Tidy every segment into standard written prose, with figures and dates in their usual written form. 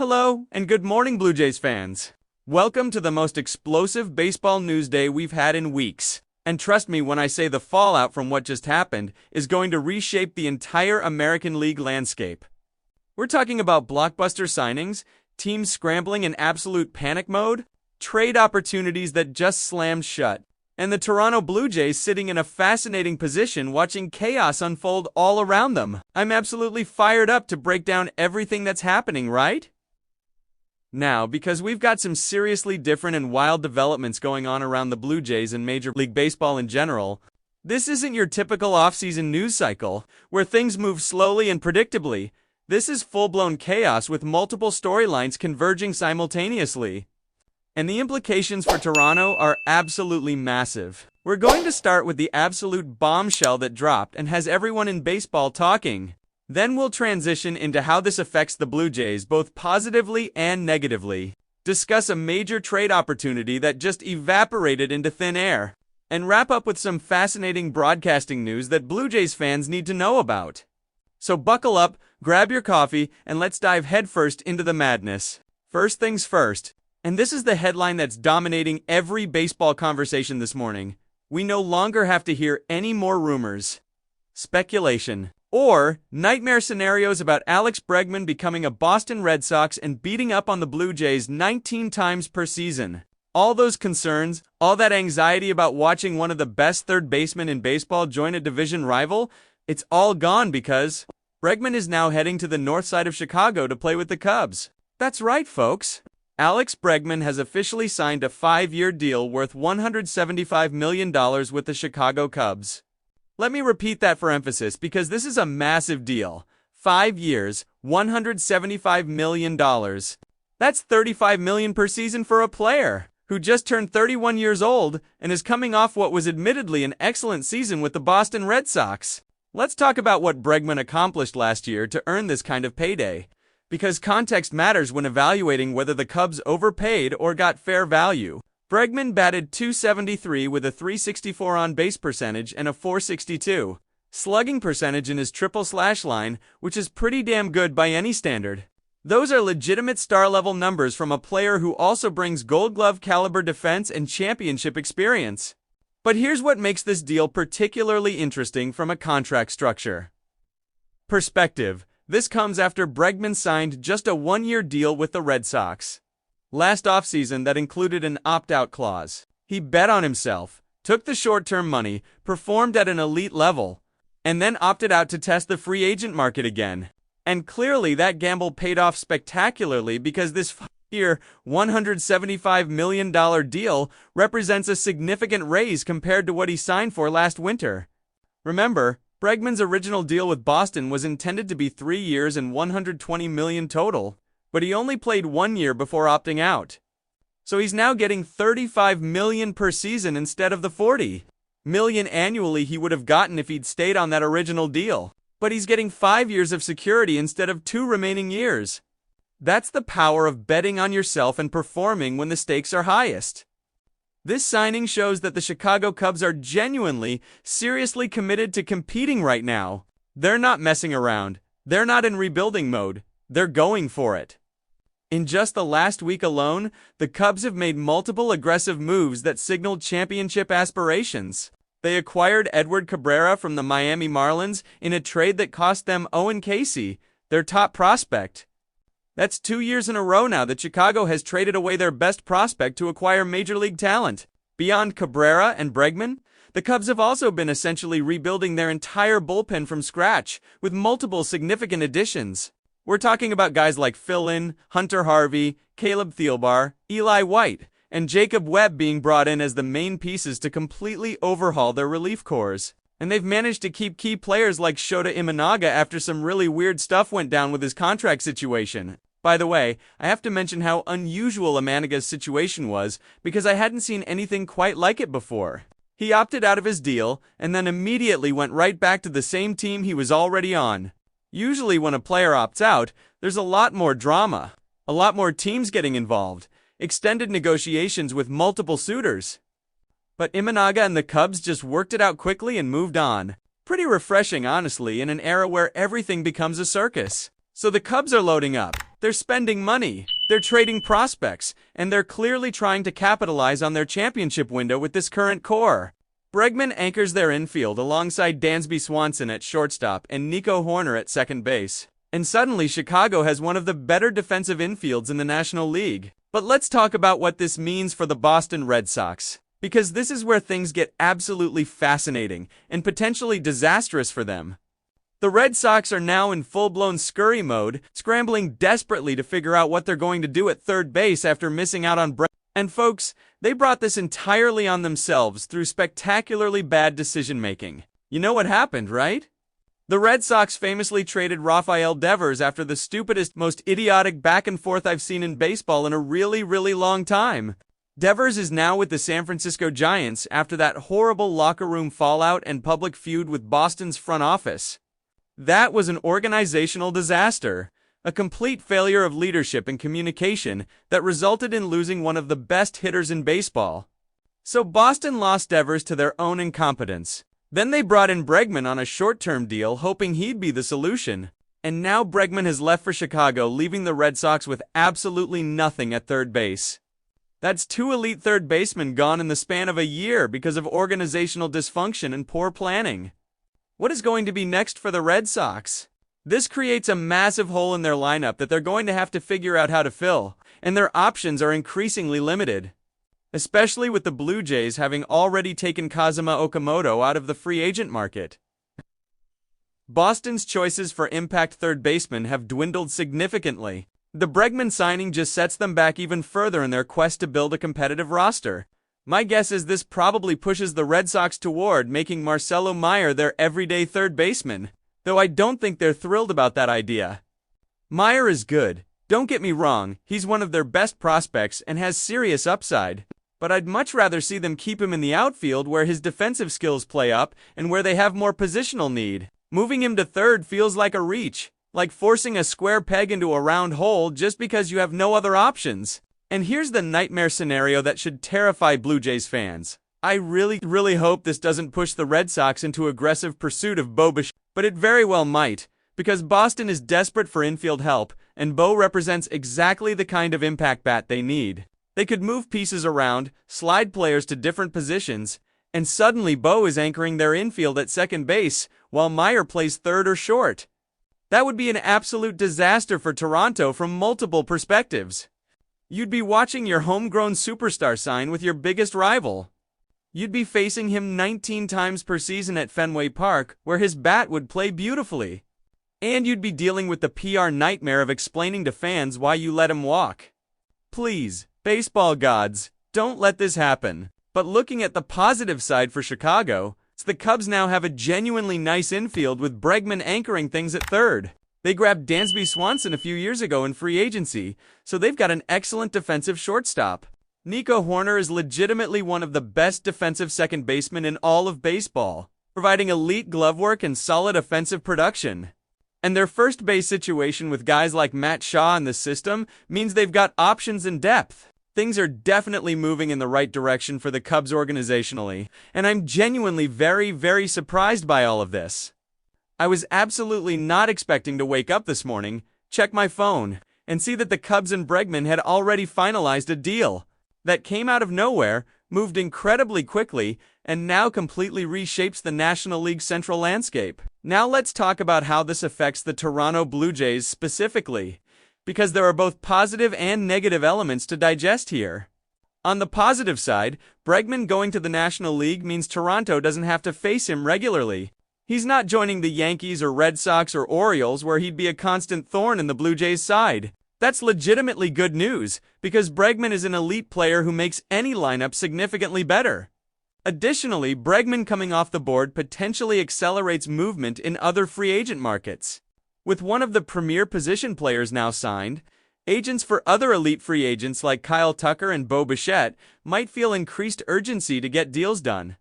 Hello, and good morning, Blue Jays fans. Welcome to the most explosive baseball news day we've had in weeks. And trust me when I say the fallout from what just happened is going to reshape the entire American League landscape. We're talking about blockbuster signings, teams scrambling in absolute panic mode, trade opportunities that just slammed shut, and the Toronto Blue Jays sitting in a fascinating position watching chaos unfold all around them. I'm absolutely fired up to break down everything that's happening, right? Now, because we've got some seriously different and wild developments going on around the Blue Jays and Major League Baseball in general, this isn't your typical off-season news cycle, where things move slowly and predictably. This is full-blown chaos with multiple storylines converging simultaneously. And the implications for Toronto are absolutely massive. We're going to start with the absolute bombshell that dropped and has everyone in baseball talking. Then we'll transition into how this affects the Blue Jays both positively and negatively, discuss a major trade opportunity that just evaporated into thin air, and wrap up with some fascinating broadcasting news that Blue Jays fans need to know about. So buckle up, grab your coffee, and let's dive headfirst into the madness. First things first, and this is the headline that's dominating every baseball conversation this morning. We no longer have to hear any more rumors, speculation, or nightmare scenarios about Alex Bregman becoming a Boston Red Sox and beating up on the Blue Jays 19 times per season. All those concerns, all that anxiety about watching one of the best third basemen in baseball join a division rival, it's all gone because Bregman is now heading to the north side of Chicago to play with the Cubs. That's right, folks. Alex Bregman has officially signed a 5-year deal worth $175 million with the Chicago Cubs. Let me repeat that for emphasis because this is a massive deal. 5 years, $175 million. That's $35 million per season for a player who just turned 31 years old and is coming off what was admittedly an excellent season with the Boston Red Sox. Let's talk about what Bregman accomplished last year to earn this kind of payday, because context matters when evaluating whether the Cubs overpaid or got fair value. Bregman batted .273 with a .364 on-base percentage and a .462 slugging percentage in his triple slash line, which is pretty damn good by any standard. Those are legitimate star-level numbers from a player who also brings Gold Glove caliber defense and championship experience. But here's what makes this deal particularly interesting from a contract structure perspective. This comes after Bregman signed just a 1-year deal with the Red Sox last offseason that included an opt-out clause. He bet on himself, took the short-term money, performed at an elite level, and then opted out to test the free agent market again. And clearly that gamble paid off spectacularly because this year $175 million deal represents a significant raise compared to what he signed for last winter. Remember, Bregman's original deal with Boston was intended to be 3 years and $120 million total, but he only played 1 year before opting out. So he's now getting $35 million per season instead of the $40 million annually he would have gotten if he'd stayed on that original deal. But he's getting 5 years of security instead of 2 remaining years. That's the power of betting on yourself and performing when the stakes are highest. This signing shows that the Chicago Cubs are genuinely, seriously committed to competing right now. They're not messing around. They're not in rebuilding mode. They're going for it. In just the last week alone, the Cubs have made multiple aggressive moves that signaled championship aspirations. They acquired Edward Cabrera from the Miami Marlins in a trade that cost them Owen Casey, their top prospect. That's 2 years in a row now that Chicago has traded away their best prospect to acquire major league talent. Beyond Cabrera and Bregman, the Cubs have also been essentially rebuilding their entire bullpen from scratch with multiple significant additions. We're talking about guys like Phil Lynn, Hunter Harvey, Caleb Thielbar, Eli White, and Jacob Webb being brought in as the main pieces to completely overhaul their relief corps. And they've managed to keep key players like Shota Imanaga after some really weird stuff went down with his contract situation. By the way, I have to mention how unusual Imanaga's situation was because I hadn't seen anything quite like it before. He opted out of his deal and then immediately went right back to the same team he was already on. Usually when a player opts out, there's a lot more drama, a lot more teams getting involved, extended negotiations with multiple suitors. But Imanaga and the Cubs just worked it out quickly and moved on. Pretty refreshing, honestly, in an era where everything becomes a circus. So the Cubs are loading up. They're spending money, they're trading prospects, and they're clearly trying to capitalize on their championship window with this current core. Bregman anchors their infield alongside Dansby Swanson at shortstop and Nico Horner at second base. And suddenly Chicago has one of the better defensive infields in the National League. But let's talk about what this means for the Boston Red Sox, because this is where things get absolutely fascinating and potentially disastrous for them. The Red Sox are now in full-blown scurry mode, scrambling desperately to figure out what they're going to do at third base after missing out on Bregman. And folks, they brought this entirely on themselves through spectacularly bad decision-making. You know what happened, right? The Red Sox famously traded Rafael Devers after the stupidest, most idiotic back-and-forth I've seen in baseball in a really, really long time. Devers is now with the San Francisco Giants after that horrible locker room fallout and public feud with Boston's front office. That was an organizational disaster, a complete failure of leadership and communication that resulted in losing one of the best hitters in baseball. So Boston lost Devers to their own incompetence. Then they brought in Bregman on a short-term deal, hoping he'd be the solution. And now Bregman has left for Chicago, leaving the Red Sox with absolutely nothing at third base. That's 2 elite third basemen gone in the span of a year because of organizational dysfunction and poor planning. What is going to be next for the Red Sox? This creates a massive hole in their lineup that they're going to have to figure out how to fill, and their options are increasingly limited. Especially with the Blue Jays having already taken Kazuma Okamoto out of the free agent market. Boston's choices for impact third basemen have dwindled significantly. The Bregman signing just sets them back even further in their quest to build a competitive roster. My guess is this probably pushes the Red Sox toward making Marcelo Meyer their everyday third baseman, though I don't think they're thrilled about that idea. Meyer is good, don't get me wrong, he's one of their best prospects and has serious upside, but I'd much rather see them keep him in the outfield where his defensive skills play up and where they have more positional need. Moving him to third feels like a reach, like forcing a square peg into a round hole just because you have no other options. And here's the nightmare scenario that should terrify Blue Jays fans. I really hope this doesn't push the Red Sox into aggressive pursuit of Bo Bichette, but it very well might, because Boston is desperate for infield help, and Bo represents exactly the kind of impact bat they need. They could move pieces around, slide players to different positions, and suddenly Bo is anchoring their infield at second base, while Meyer plays third or short. That would be an absolute disaster for Toronto from multiple perspectives. You'd be watching your homegrown superstar sign with your biggest rival. You'd be facing him 19 times per season at Fenway Park, where his bat would play beautifully. And you'd be dealing with the PR nightmare of explaining to fans why you let him walk. Please, baseball gods, don't let this happen. But looking at the positive side for Chicago, the Cubs now have a genuinely nice infield with Bregman anchoring things at third. They grabbed Dansby Swanson a few years ago in free agency, so they've got an excellent defensive shortstop. Nico Horner is legitimately one of the best defensive second basemen in all of baseball, providing elite glove work and solid offensive production. And their first base situation with guys like Matt Shaw in the system means they've got options and depth. Things are definitely moving in the right direction for the Cubs organizationally, and I'm genuinely very surprised by all of this. I was absolutely not expecting to wake up this morning, check my phone, and see that the Cubs and Bregman had already finalized a deal that came out of nowhere, moved incredibly quickly, and now completely reshapes the National League Central landscape. Now let's talk about how this affects the Toronto Blue Jays specifically, because there are both positive and negative elements to digest here. On the positive side, Bregman going to the National League means Toronto doesn't have to face him regularly. He's not joining the Yankees or Red Sox or Orioles where he'd be a constant thorn in the Blue Jays' side. That's legitimately good news, because Bregman is an elite player who makes any lineup significantly better. Additionally, Bregman coming off the board potentially accelerates movement in other free agent markets. With one of the premier position players now signed, agents for other elite free agents like Kyle Tucker and Bo Bichette might feel increased urgency to get deals done.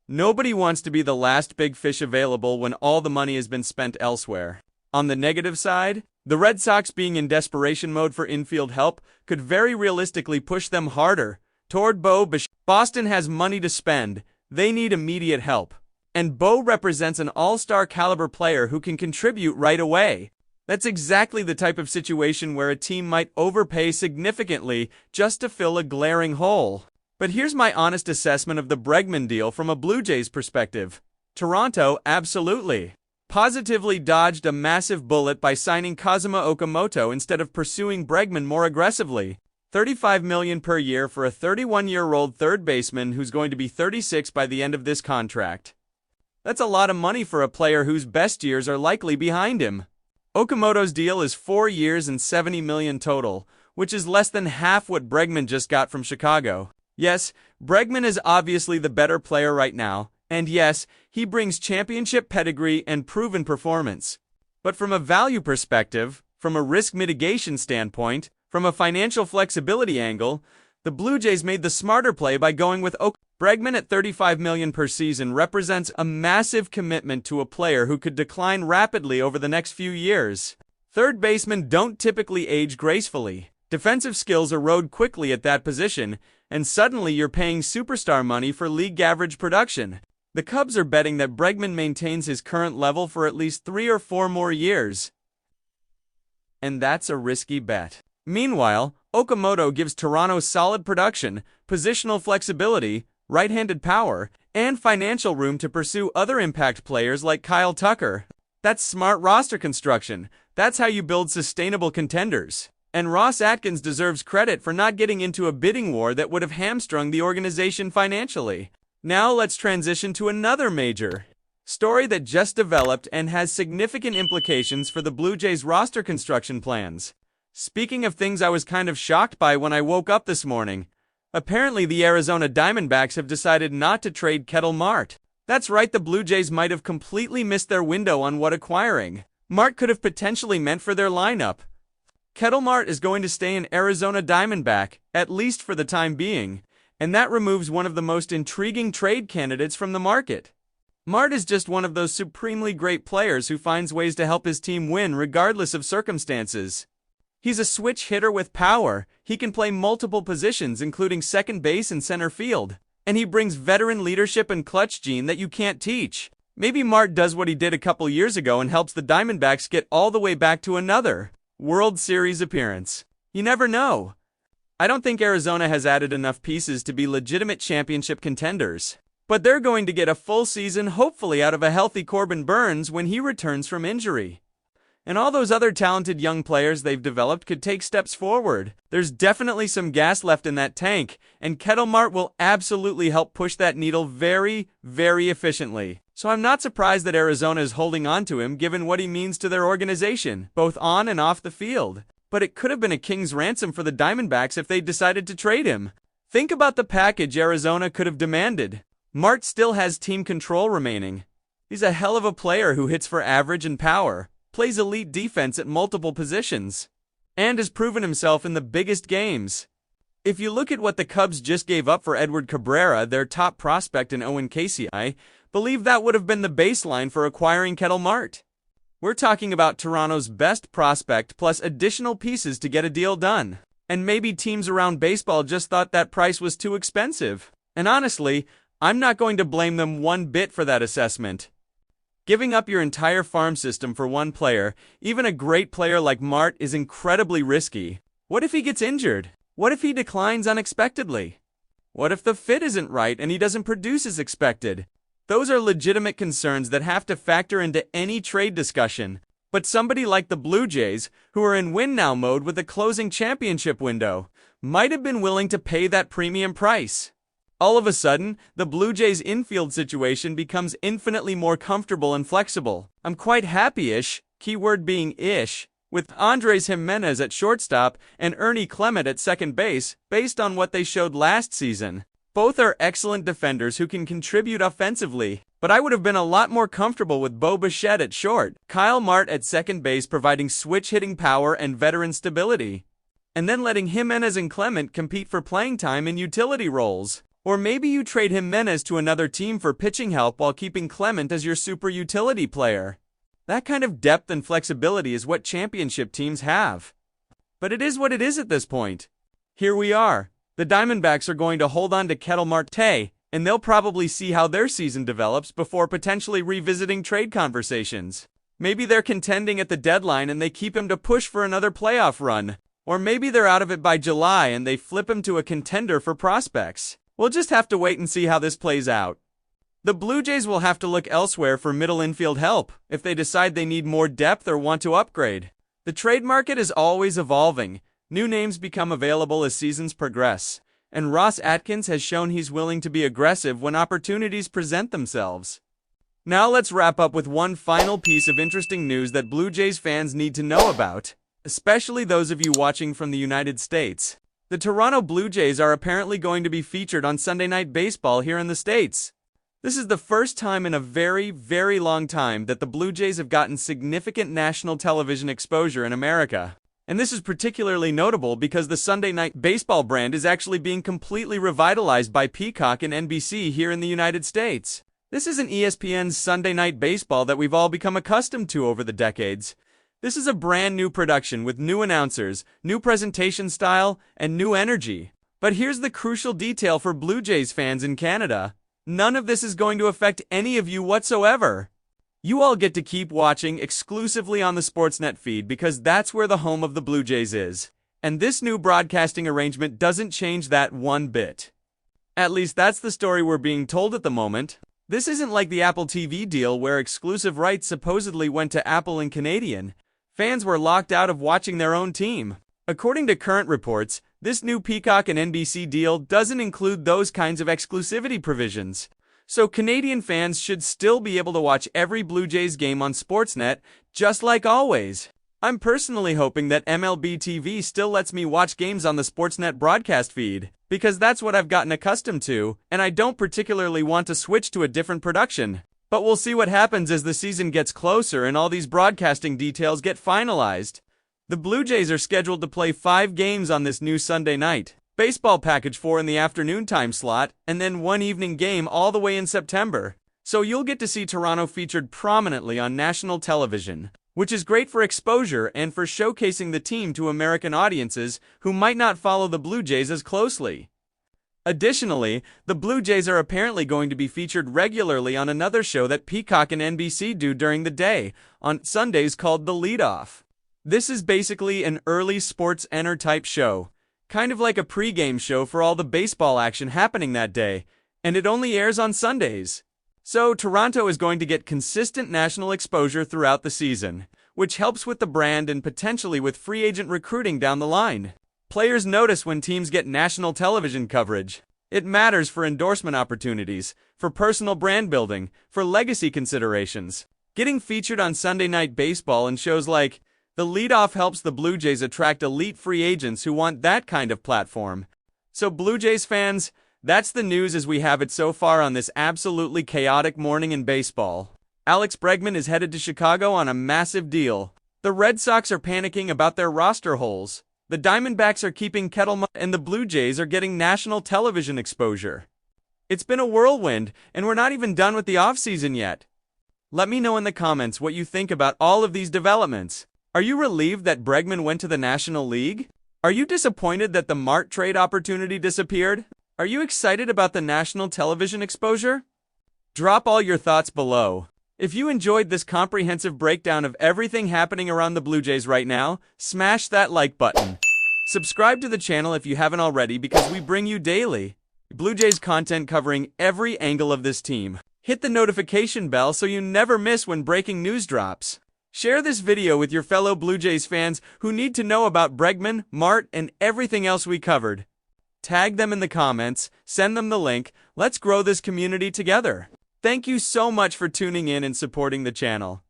Nobody wants to be the last big fish available when all the money has been spent elsewhere. On the negative side, the Red Sox being in desperation mode for infield help could very realistically push them harder toward Bo Bichette. Boston has money to spend, they need immediate help. And Bo represents an all-star caliber player who can contribute right away. That's exactly the type of situation where a team might overpay significantly just to fill a glaring hole. But here's my honest assessment of the Bregman deal from a Blue Jays perspective. Toronto absolutely positively dodged a massive bullet by signing Kazuma Okamoto instead of pursuing Bregman more aggressively. $35 million per year for a 31-year-old third baseman who's going to be 36 by the end of this contract. That's a lot of money for a player whose best years are likely behind him. Okamoto's deal is 4 years and $70 million total, which is less than half what Bregman just got from Chicago. Yes, Bregman is obviously the better player right now, and yes, he brings championship pedigree and proven performance. But from a value perspective, from a risk mitigation standpoint, from a financial flexibility angle, the Blue Jays made the smarter play by going with Bregman at $35 million per season represents a massive commitment to a player who could decline rapidly over the next few years. Third basemen don't typically age gracefully. Defensive skills erode quickly at that position, and suddenly you're paying superstar money for league average production. The Cubs are betting that Bregman maintains his current level for at least 3 or 4 more years. And that's a risky bet. Meanwhile, Okamoto gives Toronto solid production, positional flexibility, right-handed power, and financial room to pursue other impact players like Kyle Tucker. That's smart roster construction. That's how you build sustainable contenders. And Ross Atkins deserves credit for not getting into a bidding war that would have hamstrung the organization financially. Now let's transition to another major story that just developed and has significant implications for the Blue Jays roster construction plans. Speaking of things I was kind of shocked by when I woke up this morning, apparently the Arizona Diamondbacks have decided not to trade Ketel Marte. That's right, the Blue Jays might have completely missed their window on what acquiring Marte could have potentially meant for their lineup. Ketel Marte is going to stay an Arizona Diamondback, at least for the time being, and that removes one of the most intriguing trade candidates from the market. Marte is just one of those supremely great players who finds ways to help his team win regardless of circumstances. He's a switch hitter with power, he can play multiple positions including second base and center field, and he brings veteran leadership and clutch gene that you can't teach. Maybe Marte does what he did a couple years ago and helps the Diamondbacks get all the way back to another World Series appearance. You never know. I don't think Arizona has added enough pieces to be legitimate championship contenders, but they're going to get a full season hopefully out of a healthy Corbin Burnes when he returns from injury. And all those other talented young players they've developed could take steps forward. There's definitely some gas left in that tank, and Ketel Marte will absolutely help push that needle very, very efficiently. So I'm not surprised that Arizona is holding on to him given what he means to their organization, both on and off the field. But it could have been a king's ransom for the Diamondbacks if they decided to trade him. Think about the package Arizona could have demanded. Marte still has team control remaining. He's a hell of a player who hits for average and power, plays elite defense at multiple positions, and has proven himself in the biggest games. If you look at what the Cubs just gave up for Edward Cabrera, their top prospect in Owen Casey, I believe that would have been the baseline for acquiring Ketel Marte. We're talking about Toronto's best prospect plus additional pieces to get a deal done. And maybe teams around baseball just thought that price was too expensive. And honestly, I'm not going to blame them one bit for that assessment. Giving up your entire farm system for one player, even a great player like Marte, is incredibly risky. What if he gets injured? What if he declines unexpectedly? What if the fit isn't right and he doesn't produce as expected? Those are legitimate concerns that have to factor into any trade discussion. But somebody like the Blue Jays, who are in win-now mode with a closing championship window, might have been willing to pay that premium price. All of a sudden, the Blue Jays' infield situation becomes infinitely more comfortable and flexible. I'm quite happy-ish, keyword being ish, with Andres Jimenez at shortstop and Ernie Clement at second base, based on what they showed last season. Both are excellent defenders who can contribute offensively, but I would have been a lot more comfortable with Bo Bichette at short, Kyle Marte at second base providing switch-hitting power and veteran stability, and then letting Jimenez and Clement compete for playing time in utility roles. Or maybe you trade Jimenez to another team for pitching help while keeping Clement as your super utility player. That kind of depth and flexibility is what championship teams have. But it is what it is at this point. Here we are. The Diamondbacks are going to hold on to Ketel Marte, and they'll probably see how their season develops before potentially revisiting trade conversations. Maybe they're contending at the deadline and they keep him to push for another playoff run. Or maybe they're out of it by July and they flip him to a contender for prospects. We'll just have to wait and see how this plays out. The Blue Jays will have to look elsewhere for middle infield help if they decide they need more depth or want to upgrade. The trade market is always evolving. New names become available as seasons progress, and Ross Atkins has shown he's willing to be aggressive when opportunities present themselves. Now let's wrap up with one final piece of interesting news that Blue Jays fans need to know about, especially those of you watching from the United States. The Toronto Blue Jays are apparently going to be featured on Sunday Night Baseball here in the States. This is the first time in a very, very long time that the Blue Jays have gotten significant national television exposure in America. And this is particularly notable because the Sunday Night Baseball brand is actually being completely revitalized by Peacock and NBC here in the United States. This isn't ESPN's Sunday Night Baseball that we've all become accustomed to over the decades. This is a brand new production with new announcers, new presentation style, and new energy. But here's the crucial detail for Blue Jays fans in Canada. None of this is going to affect any of you whatsoever. You all get to keep watching exclusively on the Sportsnet feed because that's where the home of the Blue Jays is. And this new broadcasting arrangement doesn't change that one bit. At least that's the story we're being told at the moment. This isn't like the Apple TV deal where exclusive rights supposedly went to Apple and Canadian. Fans were locked out of watching their own team. According to current reports, this new Peacock and NBC deal doesn't include those kinds of exclusivity provisions. So Canadian fans should still be able to watch every Blue Jays game on Sportsnet, just like always. I'm personally hoping that MLB TV still lets me watch games on the Sportsnet broadcast feed, because that's what I've gotten accustomed to, and I don't particularly want to switch to a different production. But we'll see what happens as the season gets closer and all these broadcasting details get finalized. The Blue Jays are scheduled to play 5 games on this new Sunday night baseball package, 4 in the afternoon time slot, and then 1 evening game all the way in September. So you'll get to see Toronto featured prominently on national television, which is great for exposure and for showcasing the team to American audiences who might not follow the Blue Jays as closely. Additionally, the Blue Jays are apparently going to be featured regularly on another show that Peacock and NBC do during the day, on Sundays, called The Leadoff. This is basically an early sports enter type show, kind of like a pregame show for all the baseball action happening that day, and it only airs on Sundays. So Toronto is going to get consistent national exposure throughout the season, which helps with the brand and potentially with free agent recruiting down the line. Players notice when teams get national television coverage. It matters for endorsement opportunities, for personal brand building, for legacy considerations. Getting featured on Sunday Night Baseball and shows like The Leadoff helps the Blue Jays attract elite free agents who want that kind of platform. So Blue Jays fans, that's the news as we have it so far on this absolutely chaotic morning in baseball. Alex Bregman is headed to Chicago on a massive deal. The Red Sox are panicking about their roster holes. The Diamondbacks are keeping Kettleman, and the Blue Jays are getting national television exposure. It's been a whirlwind, and we're not even done with the offseason yet. Let me know in the comments what you think about all of these developments. Are you relieved that Bregman went to the National League? Are you disappointed that the Mart trade opportunity disappeared? Are you excited about the national television exposure? Drop all your thoughts below. If you enjoyed this comprehensive breakdown of everything happening around the Blue Jays right now, smash that like button. Subscribe to the channel if you haven't already because we bring you daily Blue Jays content covering every angle of this team. Hit the notification bell so you never miss when breaking news drops. Share this video with your fellow Blue Jays fans who need to know about Bregman, Mart, and everything else we covered. Tag them in the comments, send them the link, let's grow this community together. Thank you so much for tuning in and supporting the channel.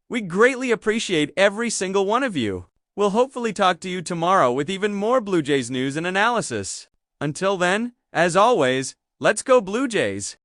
We greatly appreciate every single one of you. We'll hopefully talk to you tomorrow with even more Blue Jays news and analysis. Until then, as always, let's go Blue Jays!